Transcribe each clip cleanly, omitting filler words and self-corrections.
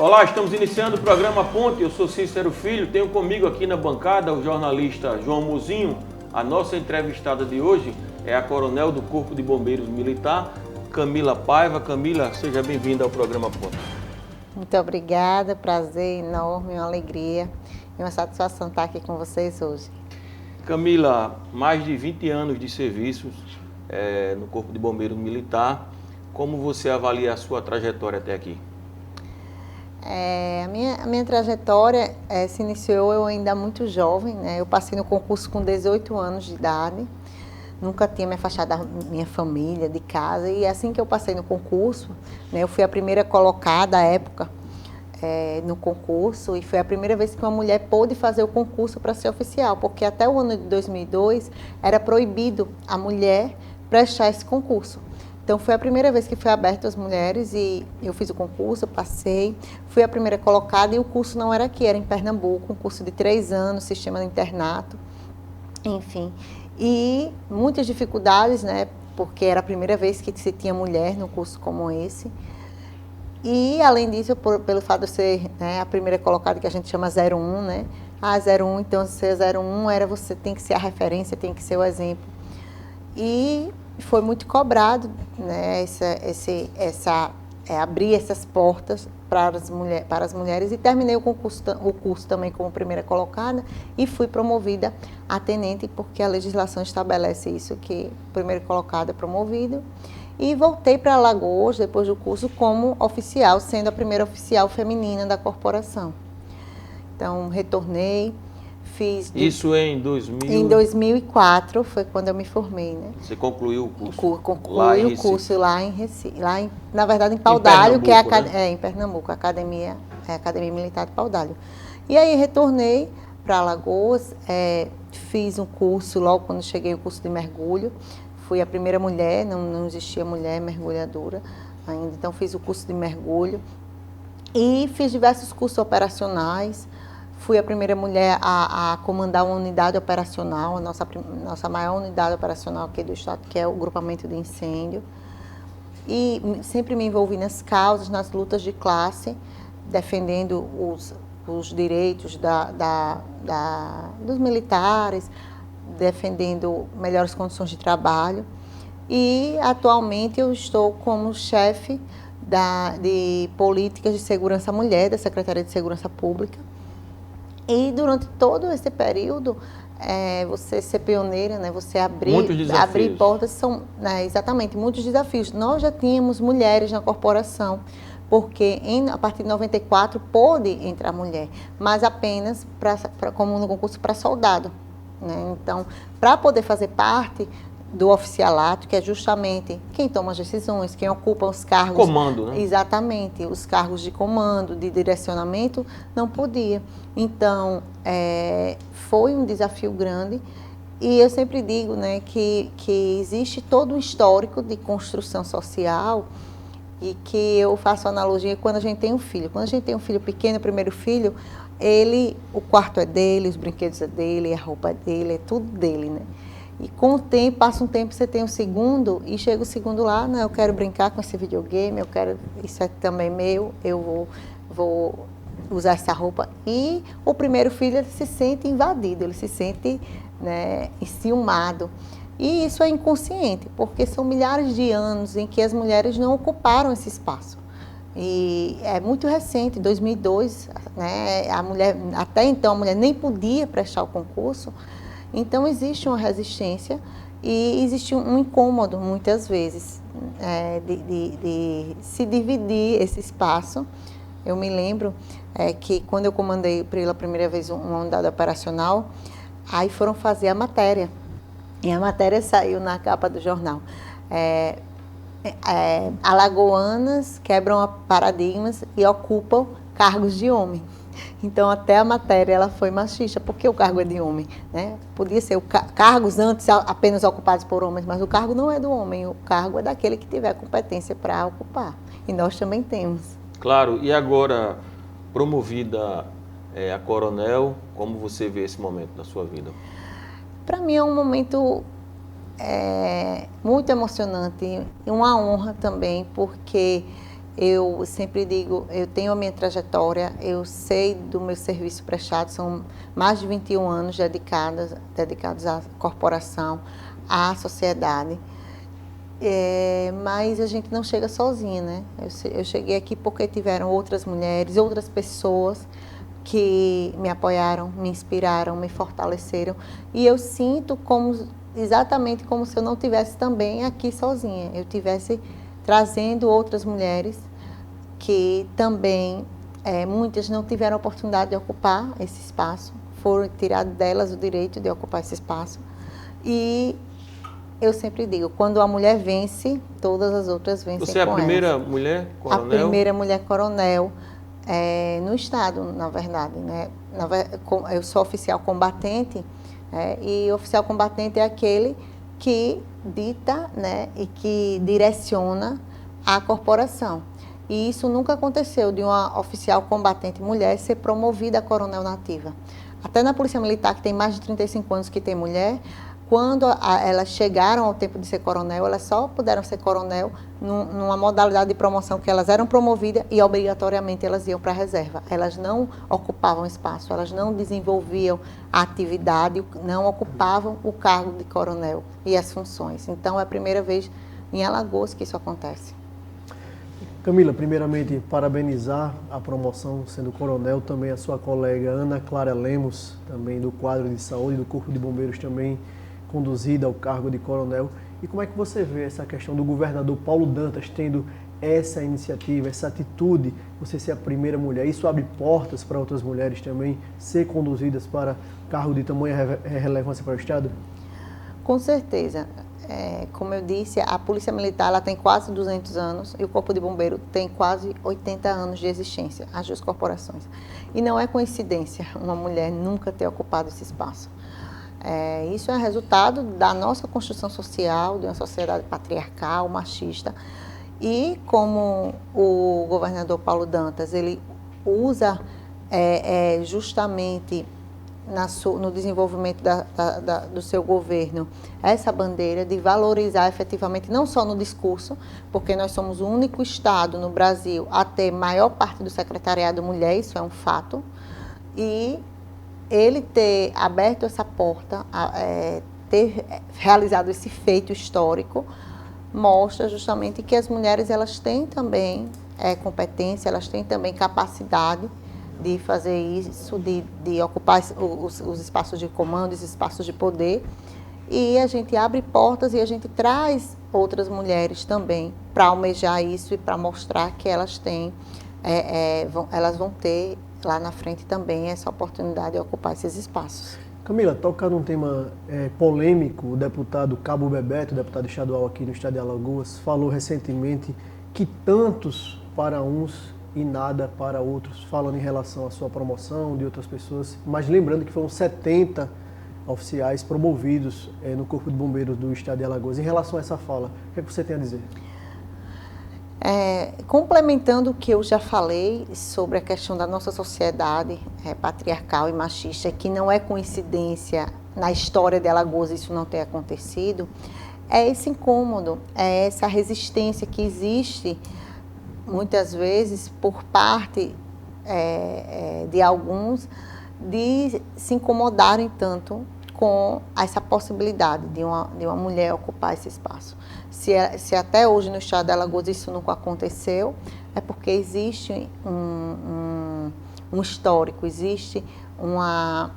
Olá, estamos iniciando o programa Ponte. Eu sou Cícero Filho, tenho comigo aqui na bancada o jornalista João Muzinho. A nossa entrevistada de hoje é a coronel do Corpo de Bombeiros Militar, Camila Paiva. Camila, seja bem-vinda ao programa Ponte. Muito obrigada, prazer enorme, uma alegria e uma satisfação estar aqui com vocês hoje. Camila, mais de 20 anos de serviços no Corpo de Bombeiros Militar. Como você avalia a sua trajetória até aqui? A minha trajetória se iniciou eu ainda muito jovem, né? Eu passei no concurso com 18 anos de idade, nunca tinha me afastado da minha família, de casa, e assim que eu passei no concurso, né, eu fui a primeira colocada à época no concurso, e foi a primeira vez que uma mulher pôde fazer o concurso para ser oficial, porque até o ano de 2002 era proibido a mulher prestar esse concurso. Então, foi a primeira vez que foi aberto às mulheres e eu fiz o concurso, passei, fui a primeira colocada e o curso não era aqui, era em Pernambuco, um curso de 3 anos, sistema de internato, enfim. E muitas dificuldades, né, porque era a primeira vez que se tinha mulher num curso como esse. E, além disso, pelo fato de eu ser, né, a primeira colocada, que a gente chama 01, né, a 01, então, ser 01 era você tem que ser a referência, tem que ser o exemplo. E foi muito cobrado, né, abrir essas portas para as mulheres, e terminei o curso também como primeira colocada e fui promovida a tenente, porque a legislação estabelece isso, que o primeiro colocado é promovido. E voltei para Alagoas, depois do curso, como oficial, sendo a primeira oficial feminina da corporação. Então, retornei. Isso em 2000? Em 2004 foi quando eu me formei, né? Você concluiu o curso? Concluí o curso lá em Recife, na verdade em Paudalho, que é em Pernambuco, a Academia Militar de Paudalho. E aí retornei para Alagoas, fiz um curso logo quando cheguei, o curso de mergulho. Fui a primeira mulher, não existia mulher mergulhadora ainda, então fiz o curso de mergulho e fiz diversos cursos operacionais. Fui a primeira mulher a comandar uma unidade operacional, a nossa maior unidade operacional aqui do estado, que é o grupamento de incêndio. E sempre me envolvi nas causas, nas lutas de classe, defendendo os direitos dos militares, defendendo melhores condições de trabalho. E atualmente eu estou como chefe de políticas de segurança mulher da Secretaria de Segurança Pública. E durante todo esse período, você ser pioneira, né, você abrir portas, são, né, exatamente, muitos desafios. Nós já tínhamos mulheres na corporação, porque a partir de 94 pôde entrar mulher, mas apenas como no concurso para soldado, né? Então, para poder fazer parte do oficialato, que é justamente quem toma as decisões, quem ocupa os cargos... Comando, né? Exatamente, os cargos de comando, de direcionamento, não podia. Então, foi um desafio grande, e eu sempre digo, né, que existe todo um histórico de construção social, e que eu faço analogia quando a gente tem um filho. Quando a gente tem um filho pequeno, o primeiro filho, o quarto é dele, os brinquedos é dele, a roupa é dele, é tudo dele, né? E com o tempo, passa um tempo, você tem o segundo, e chega o segundo lá, não, eu quero brincar com esse videogame, isso é também meu, eu vou usar essa roupa. E o primeiro filho, ele se sente invadido, ele se sente, né, enciumado. E isso é inconsciente, porque são milhares de anos em que as mulheres não ocuparam esse espaço. E é muito recente, 2002, né, até então a mulher nem podia prestar o concurso. Então, existe uma resistência e existe um incômodo, muitas vezes, de se dividir esse espaço. Eu me lembro que, quando eu comandei pela primeira vez uma unidade operacional, aí foram fazer a matéria. E a matéria saiu na capa do jornal. Alagoanas quebram paradigmas e ocupam cargos de homem. Então, até a matéria ela foi machista, porque o cargo é de homem, né? Podia ser cargos antes apenas ocupados por homens, mas o cargo não é do homem, o cargo é daquele que tiver competência para ocupar. E nós também temos. Claro, e agora, promovida a coronel, como você vê esse momento da sua vida? Para mim é um momento muito emocionante e uma honra também, porque Eu sempre digo, eu tenho a minha trajetória, eu sei do meu serviço prestado, são mais de 21 anos dedicados à corporação, à sociedade. Mas a gente não chega sozinha, né? Eu cheguei aqui porque tiveram outras mulheres, outras pessoas que me apoiaram, me inspiraram, me fortaleceram. E eu sinto exatamente como se eu não estivesse também aqui sozinha. Eu estivesse trazendo outras mulheres que também, muitas não tiveram a oportunidade de ocupar esse espaço, foram tirados delas o direito de ocupar esse espaço. E eu sempre digo, quando a mulher vence, todas as outras vencem com ela. Você é a primeira mulher coronel? A primeira mulher coronel no Estado, na verdade, né? Eu sou oficial combatente, e oficial combatente é aquele que dita, né, e que direciona a corporação. E isso nunca aconteceu de uma oficial combatente mulher ser promovida a coronel nativa. Até na Polícia Militar, que tem mais de 35 anos que tem mulher, quando elas chegaram ao tempo de ser coronel, elas só puderam ser coronel numa modalidade de promoção que elas eram promovidas e obrigatoriamente elas iam para a reserva. Elas não ocupavam espaço, elas não desenvolviam a atividade, não ocupavam o cargo de coronel e as funções. Então é a primeira vez em Alagoas que isso acontece. Camila, primeiramente parabenizar a promoção sendo coronel, também a sua colega Ana Clara Lemos, também do quadro de saúde do Corpo de Bombeiros, também conduzida ao cargo de coronel. E como é que você vê essa questão do governador Paulo Dantas tendo essa iniciativa, essa atitude, você ser a primeira mulher? Isso abre portas para outras mulheres também ser conduzidas para cargo de tamanha relevância para o Estado? Com certeza. Como eu disse, a Polícia Militar ela tem quase 200 anos e o Corpo de Bombeiro tem quase 80 anos de existência, as duas corporações. E não é coincidência uma mulher nunca ter ocupado esse espaço. Isso é resultado da nossa construção social, de uma sociedade patriarcal, machista. E como o governador Paulo Dantas, ele usa justamente no desenvolvimento do seu governo essa bandeira de valorizar efetivamente, não só no discurso, porque nós somos o único estado no Brasil a ter maior parte do secretariado mulher, isso é um fato, e ele ter aberto essa porta, ter realizado esse feito histórico, mostra justamente que as mulheres elas têm também competência, elas têm também capacidade de fazer isso, de ocupar os espaços de comando, os espaços de poder, e a gente abre portas e a gente traz outras mulheres também para almejar isso e para mostrar que elas têm, elas vão ter lá na frente também essa oportunidade de ocupar esses espaços. Camila, toca num tema polêmico, o deputado Cabo Bebeto, deputado estadual aqui no estado de Alagoas, falou recentemente que tantos para uns e nada para outros, falando em relação à sua promoção de outras pessoas, mas lembrando que foram 70 oficiais promovidos no Corpo de Bombeiros do estado de Alagoas. Em relação a essa fala, o que é que você tem a dizer? Complementando o que eu já falei sobre a questão da nossa sociedade patriarcal e machista, que não é coincidência na história de Alagoas isso não ter acontecido, é esse incômodo, é essa resistência que existe muitas vezes por parte de alguns de se incomodarem tanto com essa possibilidade de uma mulher ocupar esse espaço. Se até hoje no estado de Alagoas isso nunca aconteceu, é porque existe um histórico, existe uma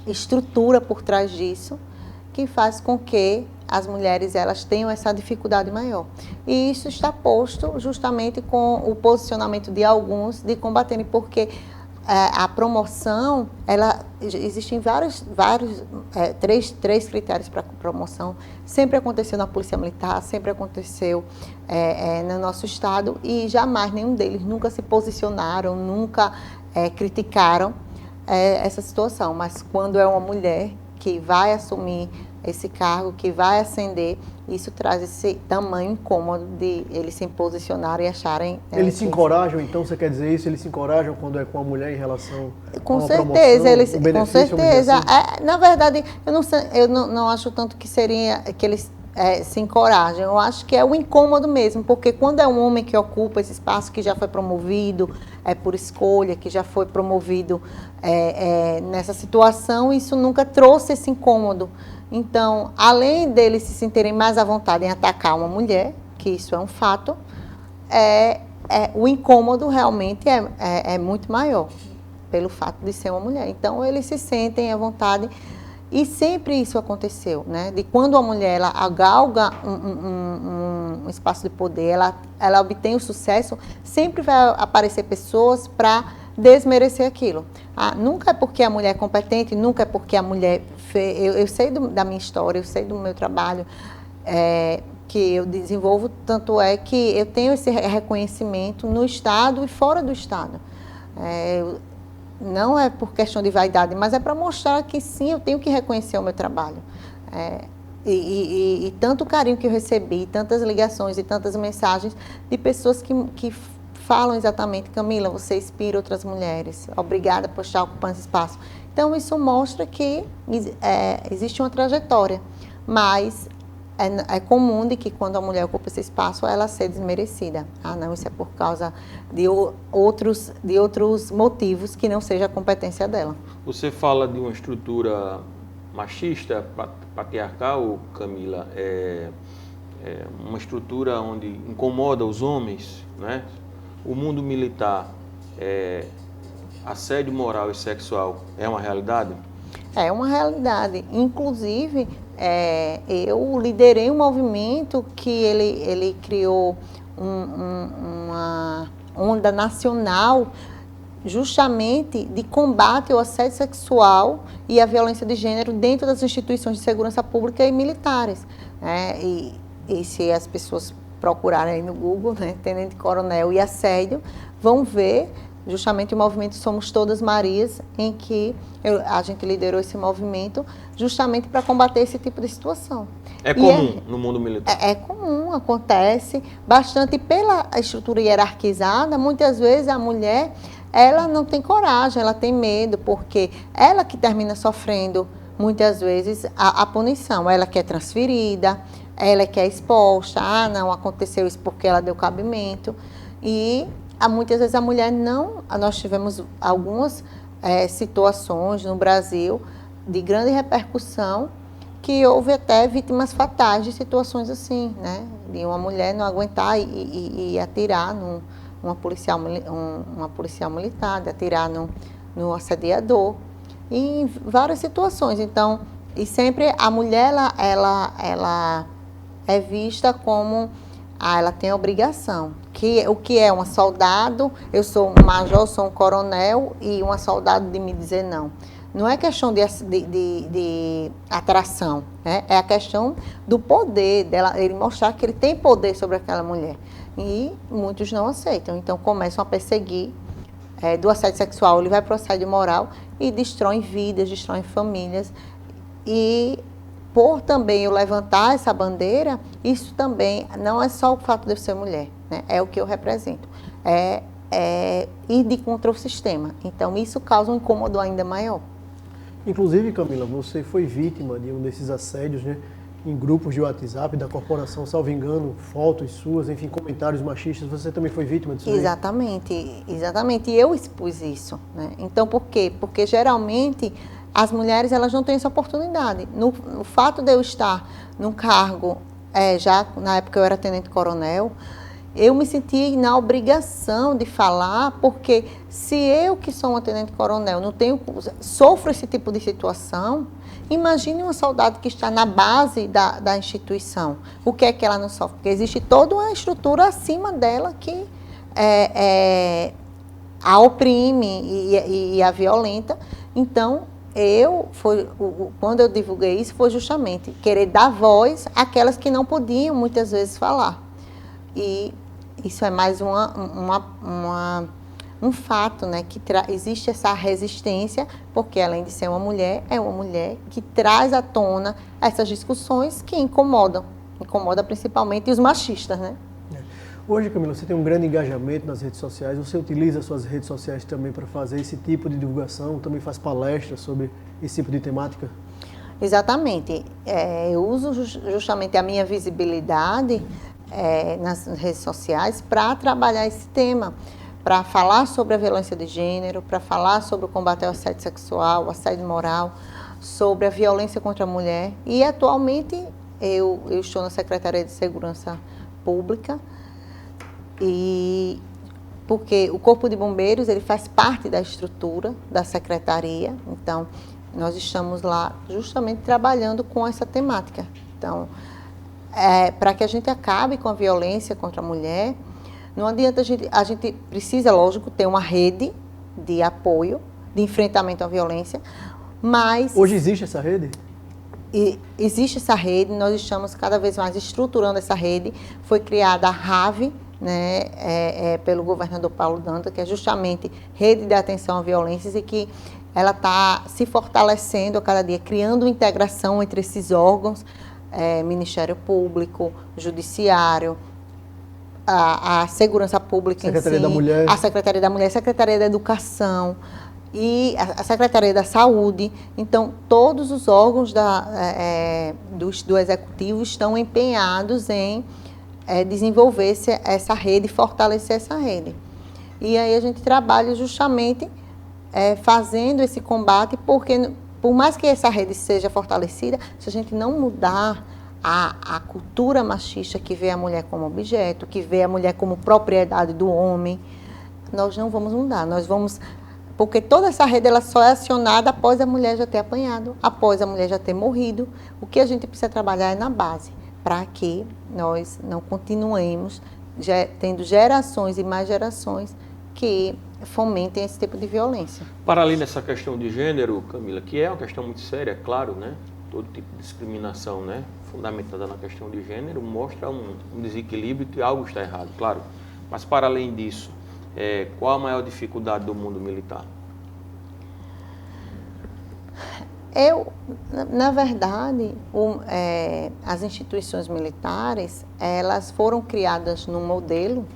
estrutura por trás disso que faz com que as mulheres elas tenham essa dificuldade maior. E isso está posto justamente com o posicionamento de alguns de combaterem, porque a promoção, existem três critérios para promoção. Sempre aconteceu na Polícia Militar, sempre aconteceu no nosso estado e jamais nenhum deles nunca se posicionaram, nunca criticaram essa situação. Mas quando é uma mulher que vai assumir esse cargo, que vai ascender, isso traz esse tamanho incômodo de eles se posicionarem e acharem... Eles se encorajam, então, você quer dizer isso? Eles se encorajam quando é com a mulher em relação com a uma certeza, promoção, um benefício, com certeza. Assim? Na verdade, eu não acho tanto que seria que eles se encorajam. Eu acho que é o incômodo mesmo, porque quando é um homem que ocupa esse espaço, que já foi promovido por escolha, que já foi promovido nessa situação, isso nunca trouxe esse incômodo. Então, além deles se sentirem mais à vontade em atacar uma mulher, que isso é um fato, o incômodo realmente é muito maior, pelo fato de ser uma mulher. Então, eles se sentem à vontade. E sempre isso aconteceu, né? De quando a mulher ela galga um espaço de poder, ela obtém o sucesso, sempre vai aparecer pessoas para desmerecer aquilo. Nunca é porque a mulher é competente, nunca é porque a mulher fez. Eu sei da minha história, eu sei do meu trabalho que eu desenvolvo, tanto é que eu tenho esse reconhecimento no Estado e fora do Estado. Não é por questão de vaidade, mas é para mostrar que sim, eu tenho que reconhecer o meu trabalho. E tanto carinho que eu recebi, tantas ligações e tantas mensagens de pessoas que falam exatamente: Camila, você inspira outras mulheres, obrigada por estar ocupando esse espaço. Então, isso mostra que existe uma trajetória, mas é comum de que quando a mulher ocupa esse espaço, ela ser desmerecida. Não, isso é por causa de outros motivos que não seja a competência dela. Você fala de uma estrutura machista, patriarcal, Camila, uma estrutura onde incomoda os homens, né? O mundo militar, assédio moral e sexual é uma realidade? É uma realidade. Inclusive, eu liderei um movimento que ele criou uma onda nacional justamente de combate ao assédio sexual e à violência de gênero dentro das instituições de segurança pública e militares. E se as pessoas procurarem aí no Google, né, Tenente Coronel e assédio, vão ver justamente o movimento Somos Todas Marias, em que a gente liderou esse movimento justamente para combater esse tipo de situação. É comum no mundo militar? É comum, acontece bastante pela estrutura hierarquizada. Muitas vezes a mulher, ela não tem coragem, ela tem medo, porque ela que termina sofrendo muitas vezes a punição. Ela que é transferida, ela que é exposta, não aconteceu isso porque ela deu cabimento. E muitas vezes a mulher não. Nós tivemos algumas situações no Brasil de grande repercussão, que houve até vítimas fatais de situações assim, né? De uma mulher não aguentar e atirar uma policial militar, de atirar no assediador, e em várias situações. Então, e sempre a mulher ela é vista como ela tem a obrigação. O que é uma soldado, eu sou um major, sou um coronel, e uma soldado de me dizer não. Não é questão de atração, né? É a questão do poder, ele mostrar que ele tem poder sobre aquela mulher. E muitos não aceitam, então começam a perseguir. Do assédio sexual, ele vai para o assédio moral e destrói vidas, destrói famílias. E por também eu levantar essa bandeira, isso também não é só o fato de eu ser mulher, né? É o que eu represento. Ir de contra o sistema. Então, isso causa um incômodo ainda maior. Inclusive, Camila, você foi vítima de um desses assédios, né? Em grupos de WhatsApp da corporação, salvo engano, fotos suas, enfim, comentários machistas. Você também foi vítima disso? Exatamente, exatamente. E eu expus isso, né? Então, por quê? Porque geralmente as mulheres, elas não têm essa oportunidade. No fato de eu estar num cargo, já na época eu era tenente-coronel, eu me senti na obrigação de falar, porque se eu, que sou uma tenente-coronel, sofro esse tipo de situação, imagine uma soldado que está na base da instituição. O que é que ela não sofre? Porque existe toda uma estrutura acima dela que a oprime e a violenta. Então, quando eu divulguei isso, foi justamente querer dar voz àquelas que não podiam muitas vezes falar. E isso é mais um fato, né, que existe essa resistência, porque além de ser uma mulher, é uma mulher que traz à tona essas discussões que incomoda principalmente os machistas, né? Hoje, Camila, você tem um grande engajamento nas redes sociais, você utiliza suas redes sociais também para fazer esse tipo de divulgação, também faz palestras sobre esse tipo de temática? Exatamente. Eu uso justamente a minha visibilidade nas redes sociais para trabalhar esse tema, para falar sobre a violência de gênero, para falar sobre o combate ao assédio sexual, o assédio moral, sobre a violência contra a mulher. E atualmente eu estou na Secretaria de Segurança Pública, e porque o Corpo de Bombeiros ele faz parte da estrutura da Secretaria, então nós estamos lá justamente trabalhando com essa temática. Então, para que a gente acabe com a violência contra a mulher, não adianta a gente precisa, lógico, ter uma rede de apoio, de enfrentamento à violência, mas... Hoje existe essa rede? Existe essa rede, nós estamos cada vez mais estruturando essa rede. Foi criada a RAVE, né, pelo governador Paulo Danta, que é justamente Rede de Atenção a Violências, e que ela está se fortalecendo a cada dia, criando integração entre esses órgãos, Ministério Público, Judiciário, a Segurança Pública Secretaria em si, da Mulher. a Secretaria da Mulher, a Secretaria da Educação e a Secretaria da Saúde. Então, todos os órgãos do Executivo estão empenhados em desenvolver essa rede, fortalecer essa rede. E aí a gente trabalha justamente fazendo esse combate, porque por mais que essa rede seja fortalecida, se a gente não mudar a cultura machista que vê a mulher como objeto, que vê a mulher como propriedade do homem, nós não vamos mudar. Porque toda essa rede ela só é acionada após a mulher já ter apanhado, após a mulher já ter morrido. O que a gente precisa trabalhar é na base, para que nós não continuemos tendo gerações e mais gerações que fomentem esse tipo de violência. Para além dessa questão de gênero, Camila, que é uma questão muito séria, claro, né? Todo tipo de discriminação, né, fundamentada na questão de gênero, mostra um desequilíbrio, que algo está errado, claro. Mas para além disso, qual a maior dificuldade do mundo militar? Na verdade, as instituições militares, elas foram criadas num modelo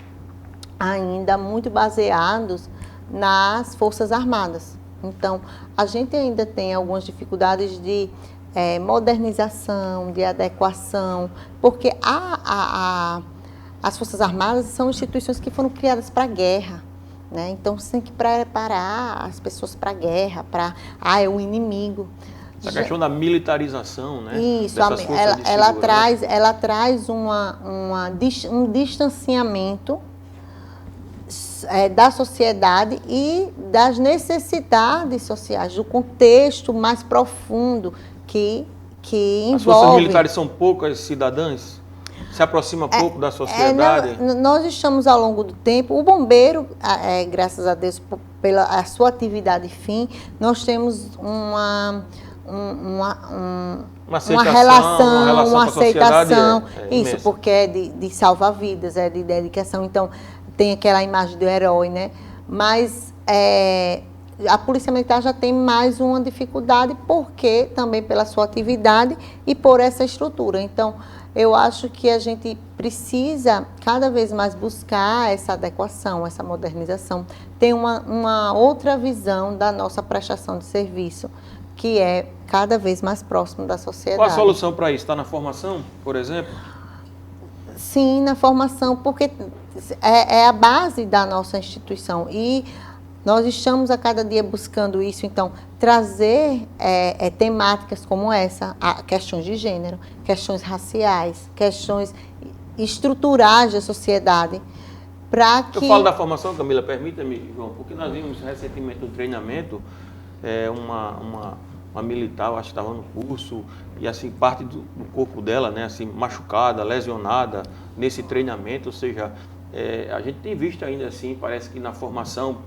ainda muito baseados nas Forças Armadas. Então, a gente ainda tem algumas dificuldades de modernização, de adequação, porque as Forças Armadas são instituições que foram criadas para a guerra, né? Então, você tem que preparar as pessoas para a guerra, é o inimigo. Essa questão da militarização, né? Isso, ela traz um distanciamento da sociedade e das necessidades sociais, do contexto mais profundo que envolve... As forças militares são poucas cidadãs? Se aproxima pouco da sociedade? Nós estamos, ao longo do tempo, o bombeiro, graças a Deus, pela a sua atividade fim, nós temos uma relação, uma aceitação, isso, porque é de salvar vidas, é de dedicação, então tem aquela imagem do herói, né? Mas a Polícia Militar já tem mais uma dificuldade, porque também pela sua atividade e por essa estrutura. Então, eu acho que a gente precisa cada vez mais buscar essa adequação, essa modernização, ter uma outra visão da nossa prestação de serviço, que é cada vez mais próximo da sociedade. Qual a solução para isso? Está na formação, por exemplo? Sim, na formação, porque é a base da nossa instituição e nós estamos a cada dia buscando isso. Então, trazer temáticas como essa, questões de gênero, questões raciais, questões estruturais da sociedade, para que... Eu falo da formação, Camila, permita-me, João, porque nós vimos recentemente no treinamento uma militar, eu acho que estava no curso, e assim, parte do corpo dela, né, assim, machucada, lesionada nesse treinamento, ou seja, a gente tem visto ainda assim, parece que na formação,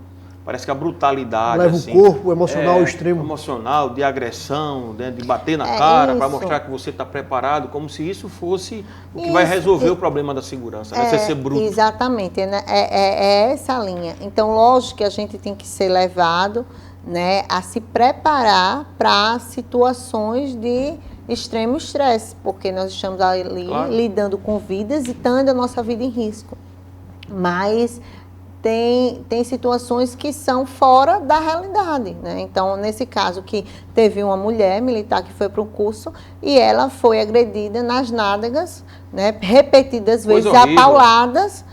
parece que a brutalidade... Leva assim, o corpo emocional ao extremo. Emocional, de agressão, né, de bater na cara, para mostrar que você está preparado, como se isso fosse o que vai resolver o problema da segurança, né, você ser bruto. Exatamente, né, é essa linha. Então, lógico que a gente tem que ser levado, né, a se preparar para situações de extremo estresse, porque nós estamos ali lidando com vidas e estando a nossa vida em risco. Mas tem situações que são fora da realidade, né? Então, nesse caso que teve uma mulher militar que foi para um curso e ela foi agredida nas nádegas, né? Repetidas vezes, apauladas.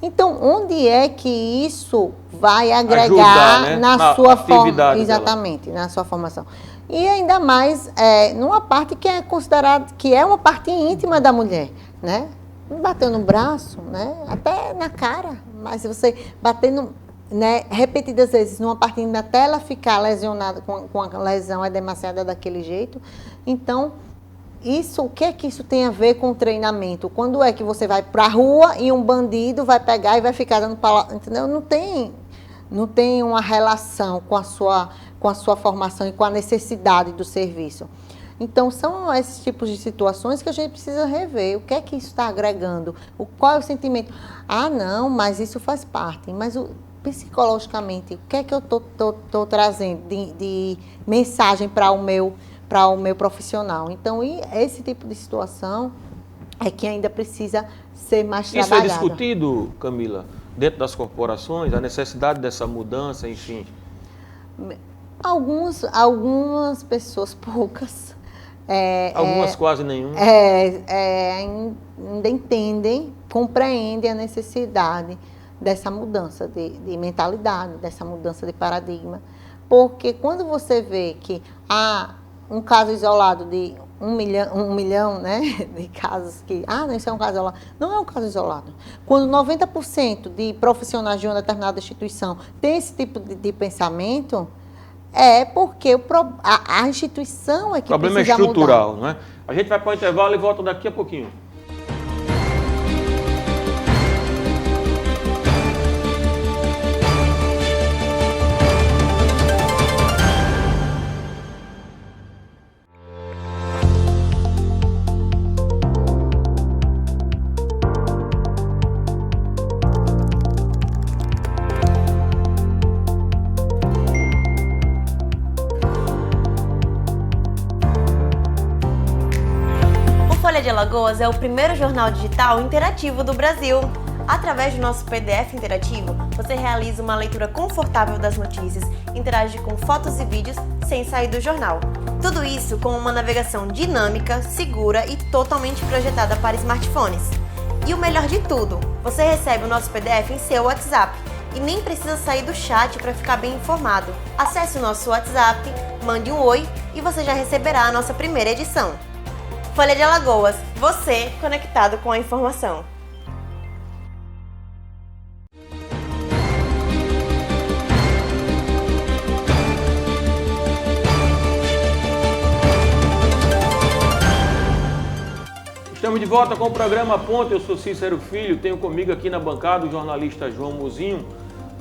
Então, onde é que isso vai agregar ajudar, né? na sua forma? Exatamente, na sua formação. E ainda mais numa parte que é considerada, que é uma parte íntima da mulher, né? Bateu no braço, né? Até na cara, mas se você batendo, né, repetidas vezes numa parte íntima até ela ficar lesionada com a lesão edemaciada daquele jeito, então o que é que isso tem a ver com o treinamento? Quando é que você vai para a rua e um bandido vai pegar e vai ficar dando palavra, entendeu? Não tem uma relação com a sua formação e com a necessidade do serviço. Então, são esses tipos de situações que a gente precisa rever. O que é que isso está agregando? Qual é o sentimento? Ah, não, mas isso faz parte. Mas psicologicamente, o que é que eu estou trazendo de mensagem para o meu profissional? Então, esse tipo de situação é que ainda precisa ser mais trabalhada. Isso é discutido, Camila, dentro das corporações, a necessidade dessa mudança, enfim? Algumas pessoas, poucas. Algumas quase nenhuma. Ainda entendem, compreendem a necessidade dessa mudança de mentalidade, dessa mudança de paradigma. Porque quando você vê que há um caso isolado de 1 milhão, né, de casos que... não, isso é um caso isolado. Não é um caso isolado. Quando 90% de profissionais de uma determinada instituição tem esse tipo de pensamento... É porque a instituição é que precisa mudar. O problema é estrutural, não é? A gente vai para o intervalo e volta daqui a pouquinho. Folha de Alagoas é o primeiro jornal digital interativo do Brasil. Através do nosso PDF interativo, você realiza uma leitura confortável das notícias, interage com fotos e vídeos sem sair do jornal. Tudo isso com uma navegação dinâmica, segura e totalmente projetada para smartphones. E o melhor de tudo, você recebe o nosso PDF em seu WhatsApp e nem precisa sair do chat para ficar bem informado. Acesse o nosso WhatsApp, mande um oi e você já receberá a nossa primeira edição. Folha de Alagoas, você conectado com a informação. Estamos de volta com o programa Ponte. Eu sou Cícero Filho, tenho comigo aqui na bancada o jornalista João Muzinho.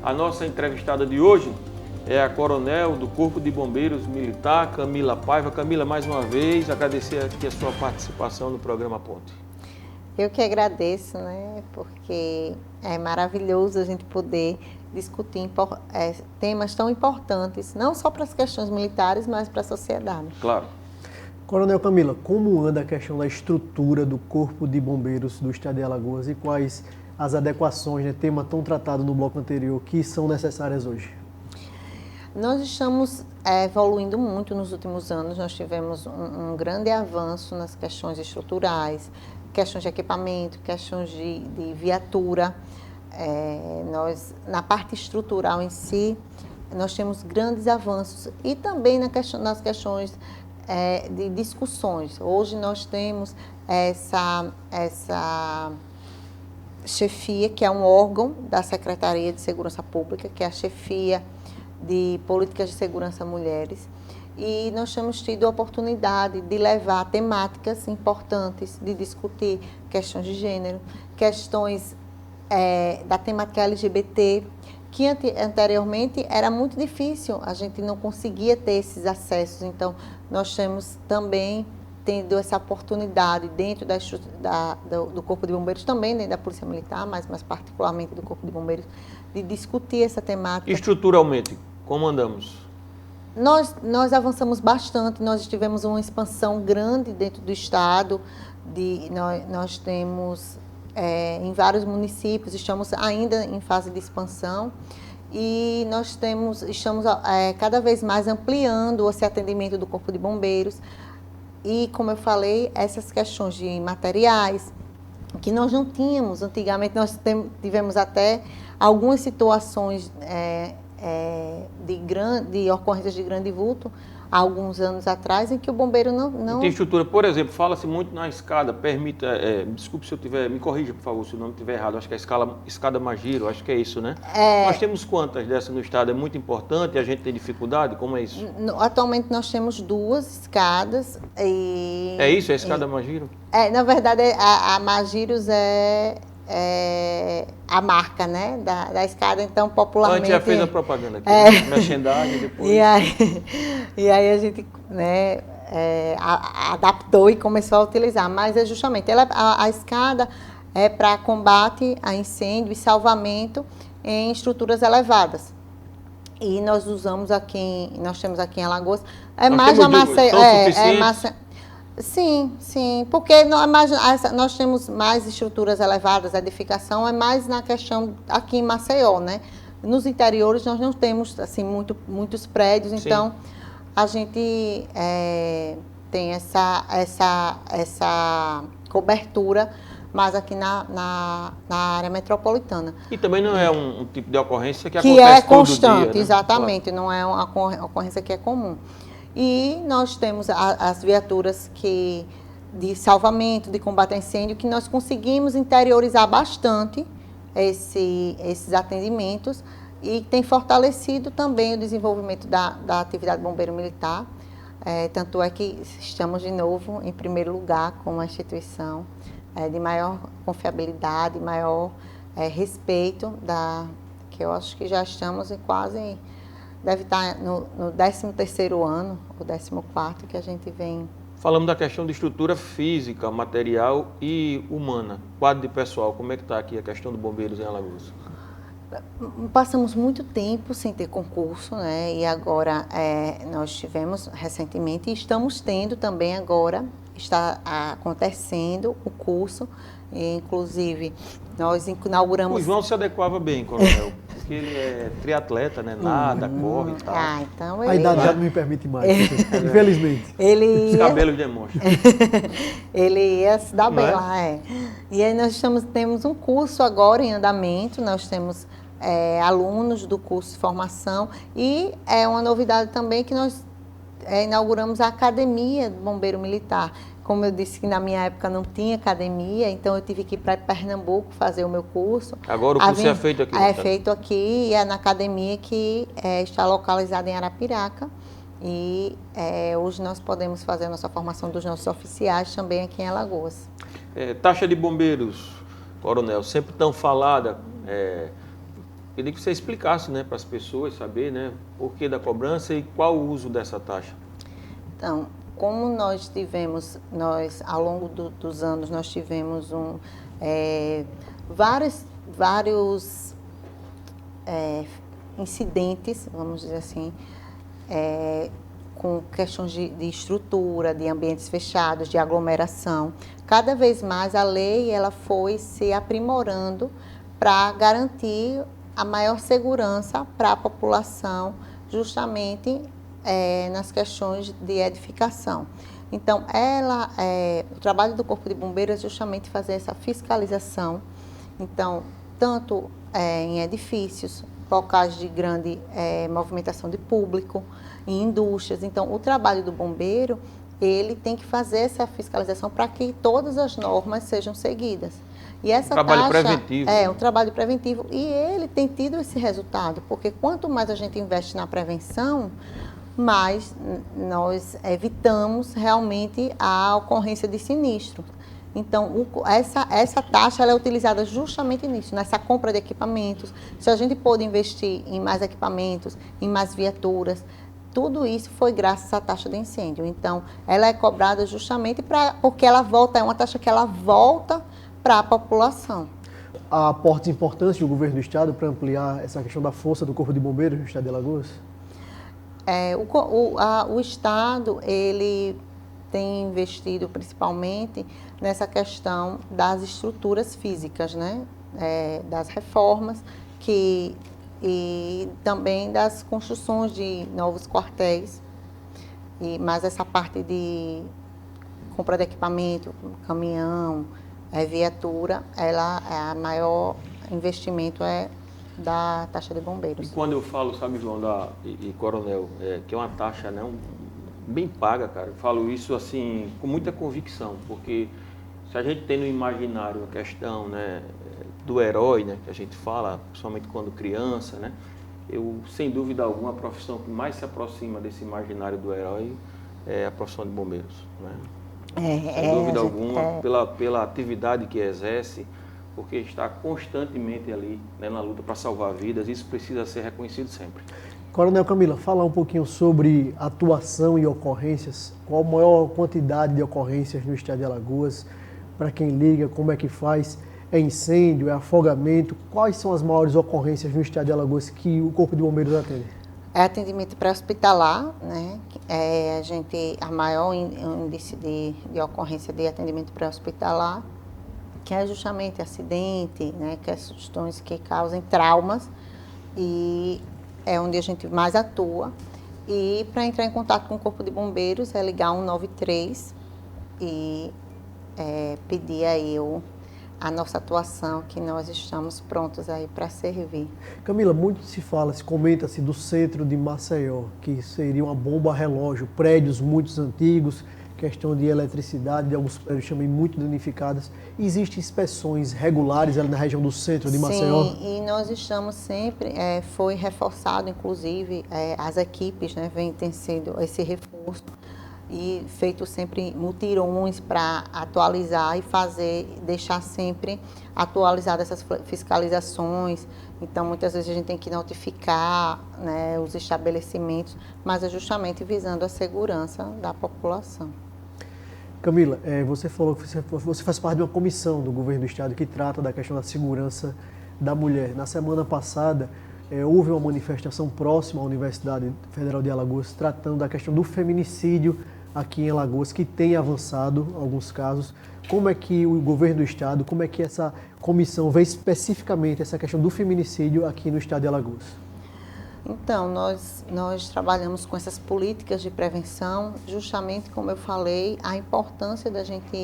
A nossa entrevistada de hoje é a coronel do Corpo de Bombeiros Militar, Camila Paiva. Camila, mais uma vez, agradecer aqui a sua participação no programa Ponte. Eu que agradeço, né? Porque é maravilhoso a gente poder discutir temas tão importantes, não só para as questões militares, mas para a sociedade. Claro. Coronel Camila, como anda a questão da estrutura do Corpo de Bombeiros do Estado de Alagoas e quais as adequações, né, tema tão tratado no bloco anterior, que são necessárias hoje? Nós estamos evoluindo muito nos últimos anos, nós tivemos um grande avanço nas questões estruturais, questões de equipamento, questões de viatura. Na parte estrutural em si, nós temos grandes avanços e também nas questões de discussões. Hoje nós temos essa chefia, que é um órgão da Secretaria de Segurança Pública, que é a chefia de Políticas de Segurança Mulheres, e nós temos tido a oportunidade de levar temáticas importantes, de discutir questões de gênero, questões da temática LGBT, que anteriormente era muito difícil, a gente não conseguia ter esses acessos. Então, nós temos também tendo essa oportunidade dentro do Corpo de Bombeiros, também dentro da Polícia Militar, mas mais particularmente do Corpo de Bombeiros, de discutir essa temática. Estruturalmente, como andamos? Nós avançamos bastante, nós tivemos uma expansão grande dentro do Estado, nós temos em vários municípios, estamos ainda em fase de expansão e nós estamos cada vez mais ampliando esse atendimento do Corpo de Bombeiros e, como eu falei, essas questões de materiais que nós não tínhamos. Antigamente nós tivemos até algumas situações de ocorrências de grande vulto, há alguns anos atrás, em que o bombeiro não... Tem estrutura, por exemplo, fala-se muito na escada, desculpe se eu tiver, me corrija, por favor, se o nome estiver errado, acho que é a escada Magiro, acho que é isso, né? Nós temos quantas dessas no estado? É muito importante, a gente tem dificuldade, como é isso? Atualmente nós temos 2 escadas e... É isso, é a escada Magiro? Na verdade, a Magiros é a marca, né, da escada, então popularmente... Antes já fez a propaganda aqui, merchandising, depois... E aí a gente, né, adaptou e começou a utilizar, mas é justamente, a escada é para combate a incêndio e salvamento em estruturas elevadas. E nós temos aqui em Alagoas, Sim, porque nós temos mais estruturas elevadas, a edificação é mais na questão aqui em Maceió, né? Nos interiores nós não temos assim muitos prédios, sim. Então a gente tem essa cobertura, mas aqui na área metropolitana. E também não é um tipo de ocorrência que acontece constante, todo dia, né? Exatamente, claro. Não é uma ocorrência que é comum. E nós temos as viaturas de salvamento, de combate a incêndio, que nós conseguimos interiorizar bastante esses atendimentos e tem fortalecido também o desenvolvimento da atividade bombeiro militar. Tanto é que estamos de novo em primeiro lugar como a instituição de maior confiabilidade, maior respeito, que eu acho que já estamos em quase... Deve estar no 13º ano, ou 14º, que a gente vem... Falamos da questão de estrutura física, material e humana. Quadro de pessoal, como é que está aqui a questão do Bombeiros em Alagoas? Passamos muito tempo sem ter concurso, né? E agora nós tivemos recentemente e estamos tendo também agora, está acontecendo o curso, e, inclusive nós inauguramos... O João se adequava bem, coronel, porque ele é triatleta, né? Nada, corre e tal. Então a idade já não me permite mais, infelizmente. Os cabelos demonstram. Ele ia se dar bem lá, E aí nós temos um curso agora em andamento, nós temos alunos do curso de formação e é uma novidade também que nós inauguramos a Academia do Bombeiro Militar. Como eu disse que na minha época não tinha academia, então eu tive que ir para Pernambuco fazer o meu curso. Agora o curso é feito aqui? É feito aqui e é na academia que está localizada em Arapiraca. E hoje nós podemos fazer a nossa formação dos nossos oficiais também aqui em Alagoas. Taxa de bombeiros, coronel, sempre tão falada. Queria que você explicasse, né, para as pessoas saber, né, o porquê da cobrança e qual o uso dessa taxa. Então, como nós ao longo dos anos, nós tivemos vários incidentes, vamos dizer assim, com questões de estrutura, de ambientes fechados, de aglomeração. Cada vez mais a lei ela foi se aprimorando para garantir a maior segurança para a população, justamente nas questões de edificação. Então, o trabalho do Corpo de Bombeiros é justamente fazer essa fiscalização. Então, tanto em edifícios, locais de grande movimentação de público, em indústrias. Então, o trabalho do bombeiro, ele tem que fazer essa fiscalização para que todas as normas sejam seguidas. E essa trabalho taxa preventivo. É um trabalho preventivo e ele tem tido esse resultado, porque quanto mais a gente investe na prevenção, mais nós evitamos realmente a ocorrência de sinistro. Então, essa taxa ela é utilizada justamente nisso, nessa compra de equipamentos. Se a gente pôde investir em mais equipamentos, em mais viaturas, tudo isso foi graças à taxa de incêndio. Então, ela é cobrada justamente porque ela volta, é uma taxa que ela volta para a população. Há aportes importantes do governo do estado para ampliar essa questão da força do Corpo de Bombeiros no estado de Alagoas? O estado, ele tem investido principalmente nessa questão das estruturas físicas, né? Das reformas e também das construções de novos quartéis. Mas essa parte de compra de equipamento, caminhão, viatura, ela é a maior investimento da taxa de bombeiros. E quando eu falo, sabe, João e Coronel, que é uma taxa, né, bem paga, cara, eu falo isso assim com muita convicção, porque se a gente tem no imaginário a questão, né, do herói, né, que a gente fala, principalmente quando criança, né, eu, sem dúvida alguma, a profissão que mais se aproxima desse imaginário do herói é a profissão de bombeiros, né? Sem dúvida alguma, pela atividade que exerce, porque está constantemente ali, né, na luta para salvar vidas, isso precisa ser reconhecido sempre. Coronel Camila, falar um pouquinho sobre atuação e ocorrências, qual a maior quantidade de ocorrências no estado de Alagoas, para quem liga, como é que faz, é incêndio, é afogamento, quais são as maiores ocorrências no estado de Alagoas que o Corpo de Bombeiros atende? É atendimento pré-hospitalar, né? A maior índice de ocorrência de atendimento pré-hospitalar, que é justamente acidente, né? Questões que causam traumas, e é onde a gente mais atua. E para entrar em contato com o Corpo de Bombeiros é ligar 193 e pedir aí a nossa atuação, que nós estamos prontos aí para servir. Camila, muito se comenta-se do centro de Maceió, que seria uma bomba relógio, prédios muito antigos, questão de eletricidade, de alguns prédios também muito danificados. Existem inspeções regulares ali na região do centro de Maceió? Sim, e nós estamos sempre, foi reforçado, inclusive, as equipes, né, tem sido esse reforço, e feito sempre mutirões para atualizar e deixar sempre atualizadas essas fiscalizações. Então, muitas vezes a gente tem que notificar, né, os estabelecimentos, mas é justamente visando a segurança da população. Camila, você falou que você faz parte de uma comissão do governo do estado que trata da questão da segurança da mulher. Na semana passada, houve uma manifestação próxima à Universidade Federal de Alagoas tratando da questão do feminicídio aqui em Alagoas, que tem avançado alguns casos. Como é que o governo do estado, como é que essa comissão vê especificamente essa questão do feminicídio aqui no estado de Alagoas? Então, nós trabalhamos com essas políticas de prevenção, justamente como eu falei, a importância da gente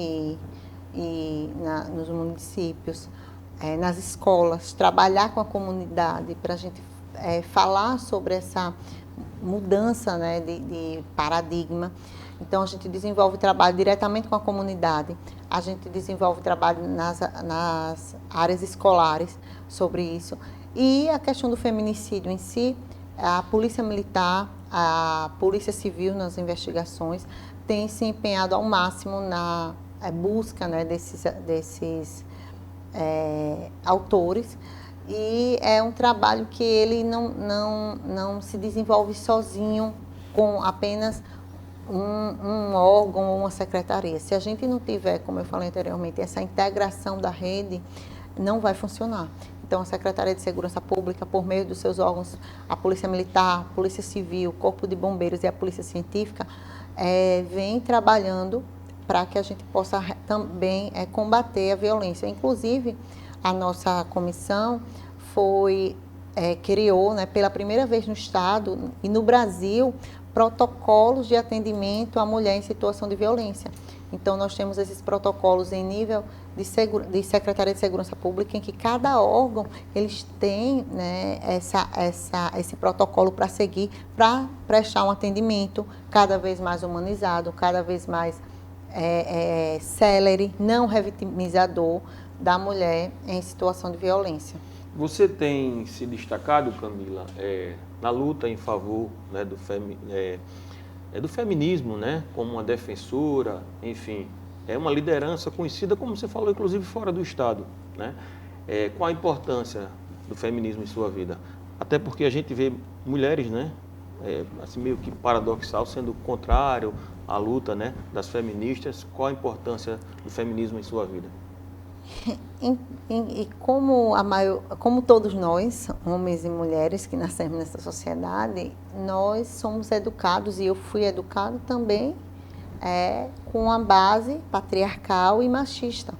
ir nos municípios, nas escolas, trabalhar com a comunidade para a gente falar sobre essa mudança, né, de paradigma. Então, a gente desenvolve trabalho diretamente com a comunidade, a gente desenvolve trabalho nas áreas escolares sobre isso. E a questão do feminicídio em si, a Polícia Militar, a Polícia Civil nas investigações tem se empenhado ao máximo na busca, né, desses autores. E é um trabalho que ele não se desenvolve sozinho com apenas um órgão ou uma secretaria. Se a gente não tiver, como eu falei anteriormente, essa integração da rede, não vai funcionar. Então, a Secretaria de Segurança Pública, por meio dos seus órgãos, a Polícia Militar, a Polícia Civil, o Corpo de Bombeiros e a Polícia Científica, vem trabalhando para que a gente possa também combater a violência. Inclusive, a nossa comissão criou, né, pela primeira vez no Estado e no Brasil, protocolos de atendimento à mulher em situação de violência. Então, nós temos esses protocolos em nível de Secretaria de Segurança Pública, em que cada órgão, eles têm, né, esse protocolo para seguir, para prestar um atendimento cada vez mais humanizado, cada vez mais célere, não revitimizador da mulher em situação de violência. Você tem se destacado, Camila, na luta em favor, né, do feminismo, né, como uma defensora, enfim, é uma liderança conhecida, como você falou, inclusive fora do Estado, né? Qual a importância do feminismo em sua vida? Até porque a gente vê mulheres, né, assim meio que paradoxal, sendo contrário à luta, né, das feministas. Qual a importância do feminismo em sua vida? E como todos nós, homens e mulheres que nascemos nessa sociedade, nós somos educados, e eu fui educado também com a base patriarcal e machista.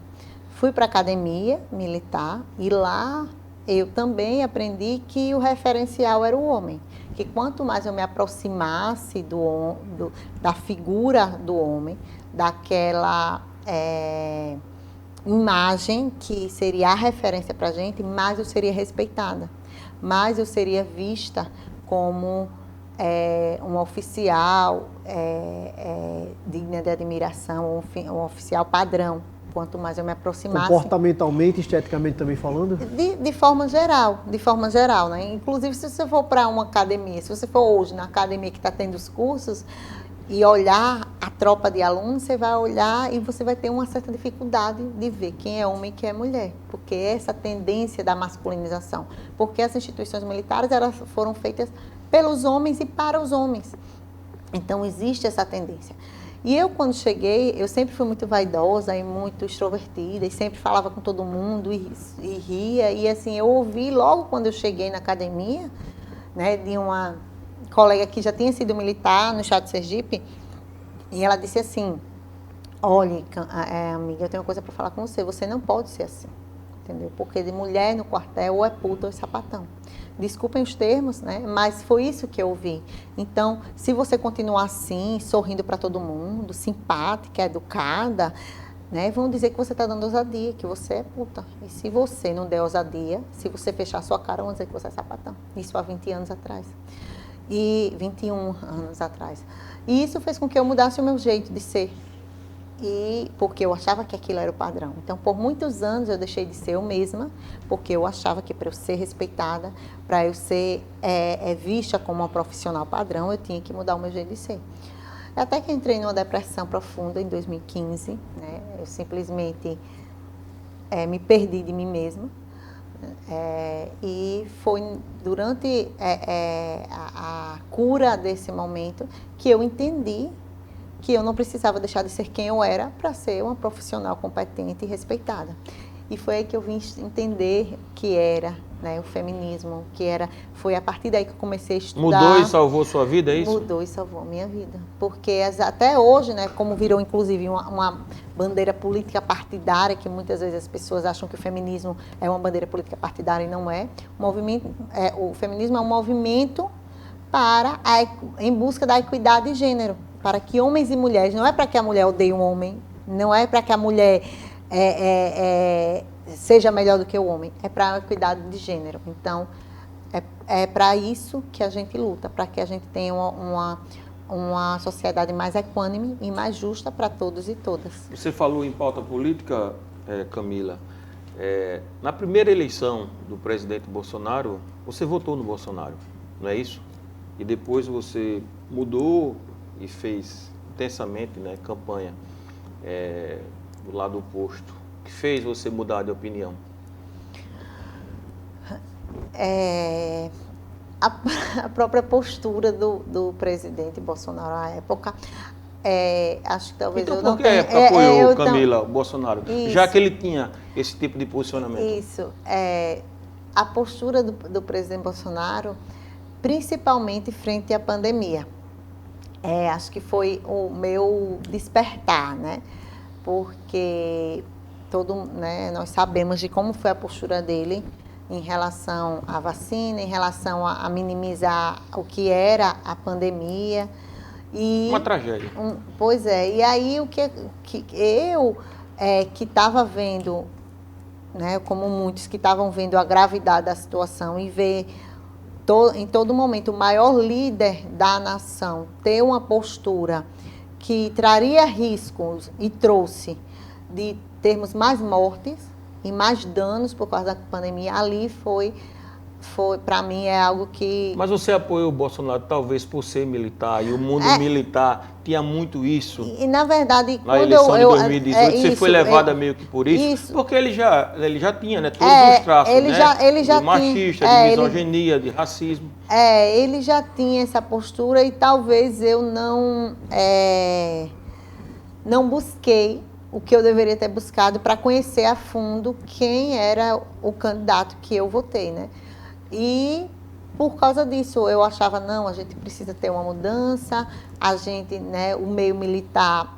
Fui para a academia militar e lá eu também aprendi que o referencial era o homem. Que quanto mais eu me aproximasse da figura do homem, daquela imagem que seria a referência para a gente, mais eu seria respeitada, mais eu seria vista como um oficial digna de admiração, um oficial padrão. Quanto mais eu me aproximasse... Comportamentalmente, esteticamente também falando? De forma geral, né? Inclusive, se você for para uma academia, se você for hoje na academia que está tendo os cursos e olhar a tropa de alunos, você vai olhar e você vai ter uma certa dificuldade de ver quem é homem e quem é mulher, porque essa tendência da masculinização, porque as instituições militares elas foram feitas pelos homens e para os homens. Então, existe essa tendência. E eu, quando cheguei, eu sempre fui muito vaidosa e muito extrovertida, e sempre falava com todo mundo e ria. E assim, eu ouvi logo quando eu cheguei na academia, né, de uma colega que já tinha sido militar no Chá de Sergipe, e ela disse assim: olha, amiga, eu tenho uma coisa para falar com você, você não pode ser assim, entendeu? Porque de mulher no quartel ou é puta ou é sapatão. Desculpem os termos, né? Mas foi isso que eu ouvi. Então, se você continuar assim, sorrindo para todo mundo, simpática, educada, né? Vão dizer que você está dando ousadia, que você é puta. E se você não der ousadia, se você fechar sua cara, vão dizer que você é sapatão. Isso há 20 anos atrás. E 21 anos atrás. E isso fez com que eu mudasse o meu jeito de ser. Porque eu achava que aquilo era o padrão. Então, por muitos anos, eu deixei de ser eu mesma, porque eu achava que para eu ser respeitada, para eu ser vista como uma profissional padrão, eu tinha que mudar o meu jeito de ser. Até que entrei numa depressão profunda em 2015, né? Eu simplesmente me perdi de mim mesma. E foi durante a cura desse momento que eu entendi que eu não precisava deixar de ser quem eu era para ser uma profissional competente e respeitada. E foi aí que eu vim entender que era, né, o feminismo, foi a partir daí que eu comecei a estudar. Mudou e salvou sua vida, é isso? Mudou e salvou a minha vida. Porque até hoje, né, como virou inclusive uma bandeira política partidária, que muitas vezes as pessoas acham que o feminismo é uma bandeira política partidária e não é. O feminismo é um movimento em busca da equidade de gênero, para que homens e mulheres, não é para que a mulher odeie um homem, não é para que a mulher seja melhor do que o homem, é para a equidade de gênero. Então, é para isso que a gente luta, para que a gente tenha uma sociedade mais equânime e mais justa para todos e todas. Você falou em pauta política, Camila. Na primeira eleição do presidente Bolsonaro, você votou no Bolsonaro, não é isso? E depois você mudou e fez intensamente, né, campanha do lado oposto. O que fez você mudar de opinião? A própria postura do presidente Bolsonaro à época, acho que talvez então, eu não tenha... Então, por que apoiou Camila Bolsonaro? Isso, já que ele tinha esse tipo de posicionamento. Isso. A postura do presidente Bolsonaro, principalmente frente à pandemia. Acho que foi o meu despertar, né? Porque nós sabemos de como foi a postura dele em relação à vacina, em relação a minimizar o que era a pandemia. Uma tragédia. Pois é. E aí o que eu que estava vendo, né, como muitos que estavam vendo a gravidade da situação e ver em todo momento o maior líder da nação ter uma postura que traria riscos e trouxe de termos mais mortes e mais danos por causa da pandemia, ali foi para mim é algo que... Mas você apoiou o Bolsonaro talvez por ser militar, e o mundo militar tinha muito isso. E na verdade, na eleição de 2018, você foi levada meio que por isso, porque ele já tinha, né, todos os traços, ele já de machista, de misoginia, de racismo. Ele já tinha essa postura e talvez eu não busquei o que eu deveria ter buscado para conhecer a fundo quem era o candidato que eu votei, né? E por causa disso, eu achava, não, a gente precisa ter uma mudança, a gente, né, o meio militar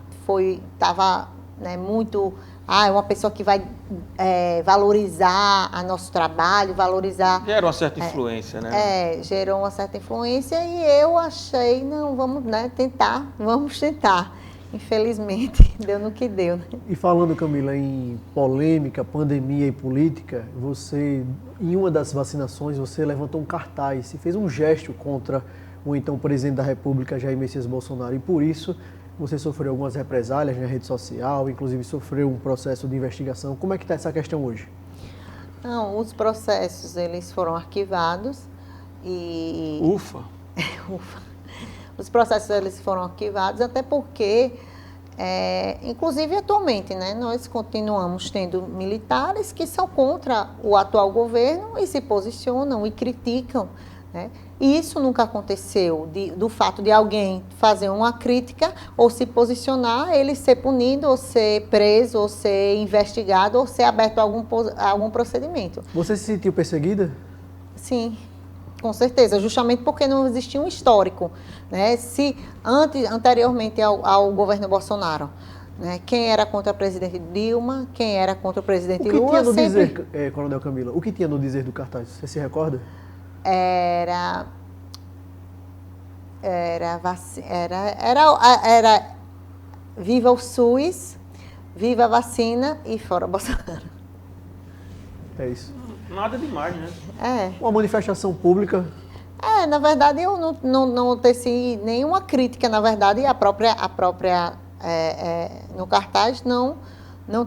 estava, né, muito... é uma pessoa que vai valorizar o nosso trabalho, valorizar... Gera uma certa influência, né? Gerou uma certa influência e eu achei, não, vamos, né, vamos tentar. Infelizmente, deu no que deu, né? E falando, Camila, em polêmica, pandemia e política, você, em uma das vacinações, você levantou um cartaz e fez um gesto contra o então presidente da República, Jair Messias Bolsonaro, e por isso você sofreu algumas represálias na rede social, inclusive sofreu um processo de investigação. Como é que está essa questão hoje? Não, os processos, eles foram arquivados e... Ufa! Ufa! Os processos, eles foram arquivados, até porque, inclusive atualmente, né, nós continuamos tendo militares que são contra o atual governo e se posicionam e criticam, né? E isso nunca aconteceu, do fato de alguém fazer uma crítica ou se posicionar, ele ser punido, ou ser preso, ou ser investigado, ou ser aberto a algum procedimento. Você se sentiu perseguida? Sim, com certeza, justamente porque não existia um histórico, né? Se anteriormente ao governo Bolsonaro, né, quem era contra a presidente Dilma, quem era contra o presidente Lula... O que tinha no dizer, Coronel Camila, o que tinha no dizer do cartaz? Você se recorda? Era viva o SUS, viva a vacina e fora Bolsonaro. É isso. Nada demais, né? Uma manifestação pública. Na verdade, eu não teci nenhuma crítica, na verdade, a própria no cartaz não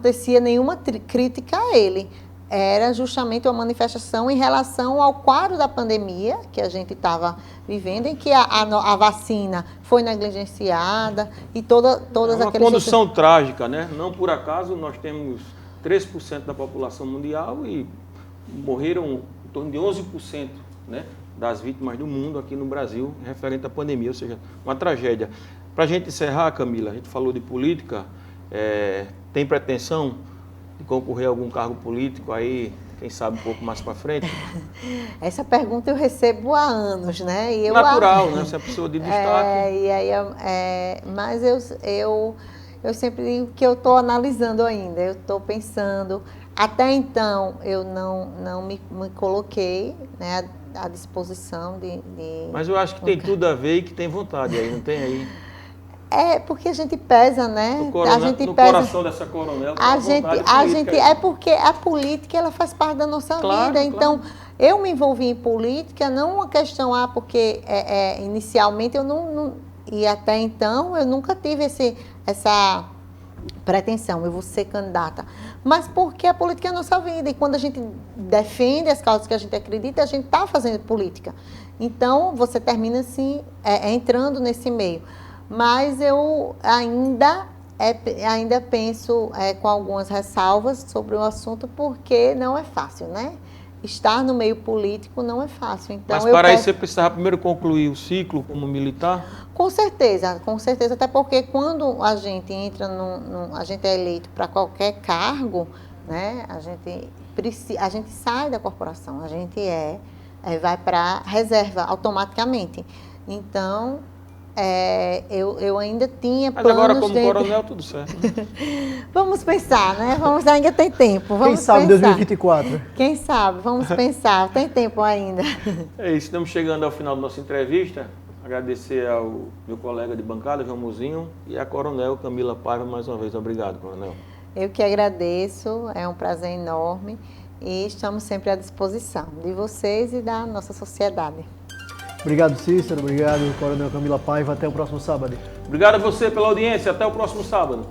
tecia nenhuma crítica a ele. Era justamente uma manifestação em relação ao quadro da pandemia que a gente estava vivendo, em que a vacina foi negligenciada e todas aquelas... Uma condução trágica, né? Não por acaso nós temos 3% da população mundial e morreram em torno de 11%, né, das vítimas do mundo aqui no Brasil, referente à pandemia, ou seja, uma tragédia. Para a gente encerrar, Camila, a gente falou de política, tem pretensão de concorrer a algum cargo político aí, quem sabe um pouco mais para frente? Essa pergunta eu recebo há anos, né? E natural, né? Você é pessoa de destaque. Mas eu sempre digo que eu estou analisando ainda, eu estou pensando. Até então, eu não me coloquei, né, à disposição de... Mas eu acho que tem tudo a ver e que tem vontade aí, não tem aí? Porque a gente pesa, né? No coração dessa coronel. É porque a política, ela faz parte da nossa vida. Então, eu me envolvi em política, não uma questão, porque inicialmente eu não... E até então, eu nunca tive essa pretensão, eu vou ser candidata. Mas porque a política é a nossa vida. E quando a gente defende as causas que a gente acredita, a gente está fazendo política. Então, você termina assim, entrando nesse meio. Mas eu ainda penso com algumas ressalvas sobre o assunto, porque não é fácil, né? Estar no meio político não é fácil. Então, mas para isso você precisava primeiro concluir o ciclo como militar? Com certeza, até porque quando a gente entra a gente é eleito para qualquer cargo, né? A gente sai da corporação, a gente vai para a reserva automaticamente. Então, eu ainda tinha planos... Mas agora como coronel, tudo certo. Vamos pensar, né? Ainda tem tempo. Quem sabe 2024? Quem sabe? Vamos pensar. Tem tempo ainda. É isso, estamos chegando ao final da nossa entrevista. Agradecer ao meu colega de bancada, João Muzinho, e a coronel Camila Paiva mais uma vez. Obrigado, coronel. Eu que agradeço, é um prazer enorme e estamos sempre à disposição de vocês e da nossa sociedade. Obrigado, Cícero. Obrigado, coronel Camila Paiva. Até o próximo sábado. Obrigado a você pela audiência. Até o próximo sábado.